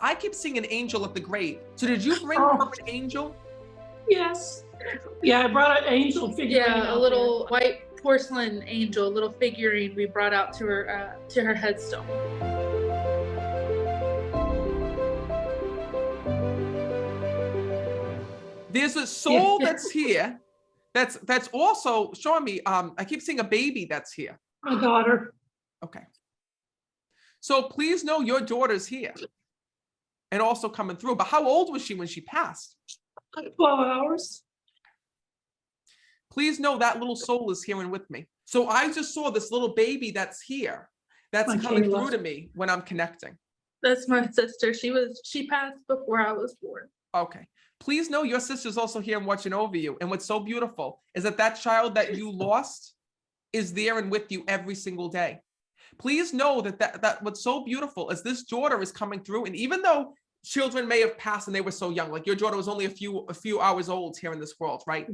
I keep seeing an angel at the grave. So did you bring her an angel? Yes. Yeah, I brought an angel figurine. Yeah, a little white porcelain angel, a little figurine we brought out to her headstone. There's a soul that's here. That's also showing me. I keep seeing a baby that's here. My daughter. Okay. So please know your daughter's here and also coming through. But how old was she when she passed? 12 hours. Please know that little soul is here and with me. So I just saw this little baby that's here. That's coming through to me when I'm connecting. That's my sister. She passed before I was born. Okay. Please know your sister's also here and watching over you. And what's so beautiful is that that child that you lost is there and with you every single day. Please know that what's so beautiful is this daughter is coming through. And even though children may have passed and they were so young, like your daughter was only a few hours old here in this world, right?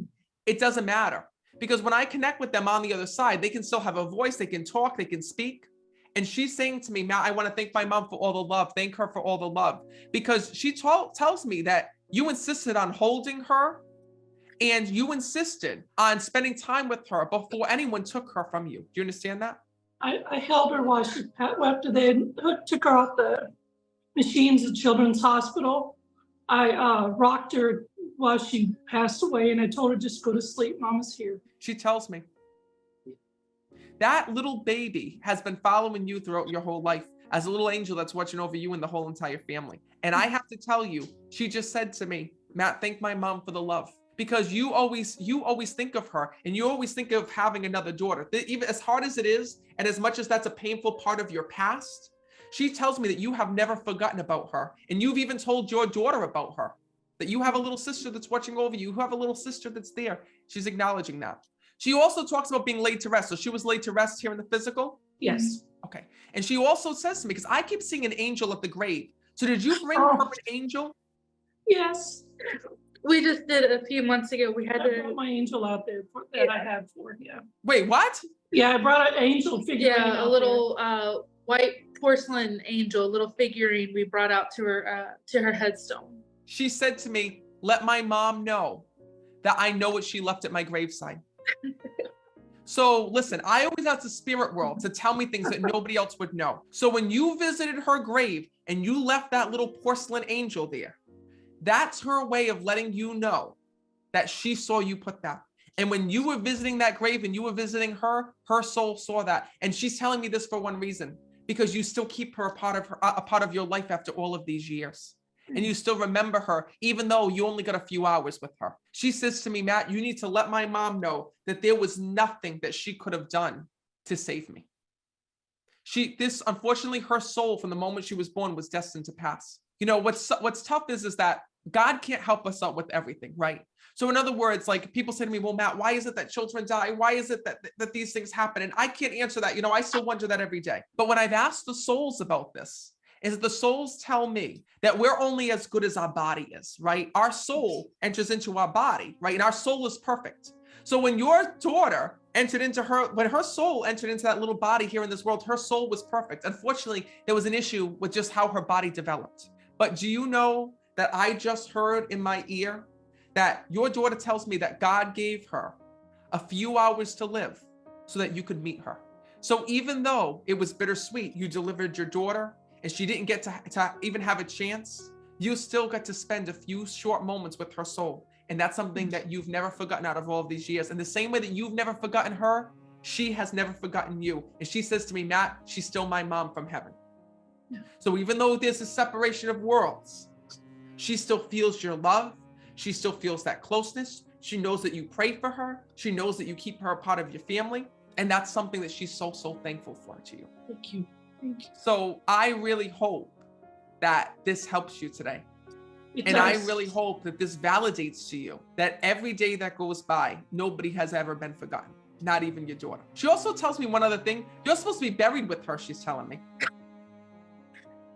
It doesn't matter, because when I connect with them on the other side, they can still have a voice, they can talk, they can speak. And she's saying to me, Matt, I want to thank my mom for all the love. Thank her for all the love, because she tells me that you insisted on holding her and you insisted on spending time with her before anyone took her from you. Do you understand that? I held her while she, after they took her off the machines at Children's Hospital. I rocked her while she passed away, and I told her, just go to sleep, Mama's here. She tells me that little baby has been following you throughout your whole life as a little angel that's watching over you and the whole entire family. And I have to tell you, she just said to me, Matt, thank my mom for the love, because you always think of her, and you always think of having another daughter. Even as hard as it is, and as much as that's a painful part of your past, she tells me that you have never forgotten about her. And you've even told your daughter about her, that you have a little sister that's watching over you, you have a little sister that's there. She's acknowledging that. She also talks about being laid to rest. So she was laid to rest here in the physical? Yes. Okay. And she also says to me, because I keep seeing an angel at the grave. So did you bring her an angel? Yes. We just did a few months ago. We had I brought my angel out there that I had for you. Wait, what? Yeah, I brought an angel figurine. Yeah, a little white porcelain angel, a little figurine we brought out to her headstone. She said to me, let my mom know that I know what she left at my graveside. So listen, I always ask the spirit world to tell me things that nobody else would know. So when you visited her grave and you left that little porcelain angel there, that's her way of letting you know that she saw you put that. And when you were visiting that grave and you were visiting her, her soul saw that. And she's telling me this for one reason, because you still keep her a part of your life after all of these years. And you still remember her, even though you only got a few hours with her. She says to me, Matt, you need to let my mom know that there was nothing that she could have done to save me. Unfortunately, her soul from the moment she was born was destined to pass. You know, what's tough is that God can't help us out with everything, right? So in other words, like people say to me, well, Matt, why is it that children die? Why is it that these things happen? And I can't answer that. You know, I still wonder that every day. But when I've asked the souls about this, is the souls tell me that we're only as good as our body is, right? Our soul enters into our body, right? And our soul is perfect. So when your daughter when her soul entered into that little body here in this world, her soul was perfect. Unfortunately, there was an issue with just how her body developed. But do you know that I just heard in my ear that your daughter tells me that God gave her a few hours to live so that you could meet her. So even though it was bittersweet, you delivered your daughter and she didn't get to even have a chance, you still got to spend a few short moments with her soul. And that's something that you've never forgotten out of all of these years. And the same way that you've never forgotten her, she has never forgotten you. And she says to me, Matt, she's still my mom from heaven. Yeah. So even though there's a separation of worlds, she still feels your love. She still feels that closeness. She knows that you pray for her. She knows that you keep her a part of your family. And that's something that she's so thankful for to you. Thank you. Thank you. So I really hope that this helps you today. And I really hope that this validates to you that every day that goes by, nobody has ever been forgotten, not even your daughter. She also tells me one other thing. You're supposed to be buried with her, she's telling me.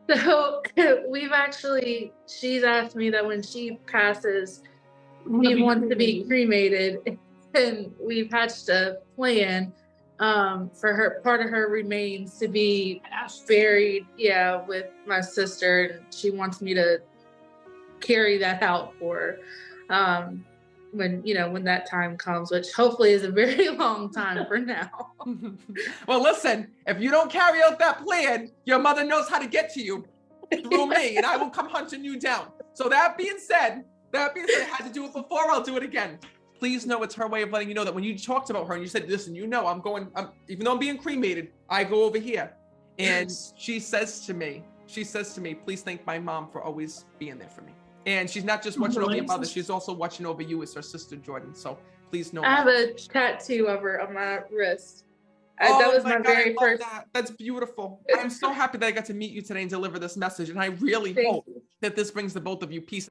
So she's asked me that when she passes, she wants to be cremated, and we've hatched a plan for her, part of her remains to be buried, with my sister, and she wants me to carry that out for her. When that time comes, which hopefully is a very long time for now. Well, listen, if you don't carry out that plan, your mother knows how to get to you through me, and I will come hunting you down. So that being said, I had to do it before, I'll do it again. Please know it's her way of letting you know that when you talked about her and you said, listen, even though I'm being cremated, I go over here. And she says to me, please thank my mom for always being there for me. And she's not just watching over your mother, she's also watching over you as her sister, Jordan. So please know I have a tattoo of her on my wrist. That was my very first. That's beautiful. I'm so happy that I got to meet you today and deliver this message. And I really hope that this brings the both of you peace.